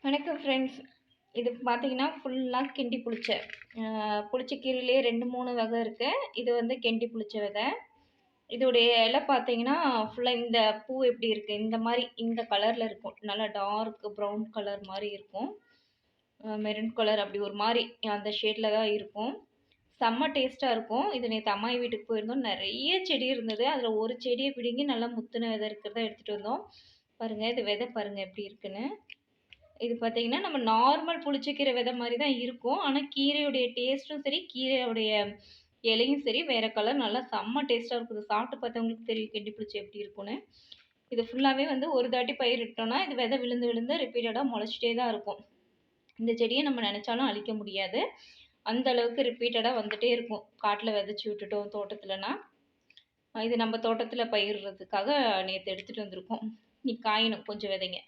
வணக்கம் ஃப்ரெண்ட்ஸ். இது பார்த்தீங்கன்னா, ஃபுல்லா கிண்டி புளிச்ச புளிச்சக்கீரையிலேயே 2, 3 வகை இருக்கு. இது வந்து கிண்டி புளிச்ச விதை. இதோடைய இலை பார்த்தீங்கன்னா, ஃபுல்லா இந்த பூ எப்படி இருக்கு, இந்த மாரி இந்த கலர்ல இருக்கும். நல்லா டார்க் ப்ரவுன் கலர் மாரி இருக்கும். மெரூன் கலர் அப்படி ஒரு மாரி அந்த ஷேட்ல தான் இருக்கும். செம்ம டேஸ்ட்டா இருக்கும். இது நேத்து அம்மாயி வீட்டுக்கு போயிருந்தோம். நெறைய செடி இருந்தது. அதில ஒரு செடிய பிடுங்கி நல்லா முத்துன விதை இருக்கிறத எடுத்துட்டு வந்தோம். பாருங்க, இது விதை பாருங்க எப்படி இருக்குன்னு. இது பார்த்தீங்கன்னா, நம்ம நார்மல் புளிச்சக்கீரை விதை மாரி தான் இருக்கும். ஆனா, கீரையுடைய டேஸ்ட்டும் சரி, கீரையுடைய இலையும் சரி, வேற கலர் நல்லா செம்ம டேஸ்ட்டா இருக்கும். இத சாப்பிட்டு பார்த்தவங்களுக்கு தெரியும் கிண்டி புளிச்ச எப்படி இருக்கும்னு. இது ஃபுல்லாவே வந்து ஒரு தாட்டி பயிரிட்டோம்னா, இது விதை விழுந்து விழுந்து ரிப்பீட்டடா முளைச்சிட்டே தான் இருக்கும். இந்த செடிய நம்ம நெனச்சாலும் அழிக்க முடியாது. அந்த அளவுக்கு ரிப்பீட்டடா வந்துட்டே இருக்கும். காட்டுல விதைச்சு விட்டுட்டோம் தோட்டத்துலனா. இது நம்ம தோட்டத்துல பயிரிடுறதுக்காக நேத்து எடுத்துட்டு வந்திருக்கோம். இன்னைக்கு காயணும் கொஞ்சம் விதைங்க.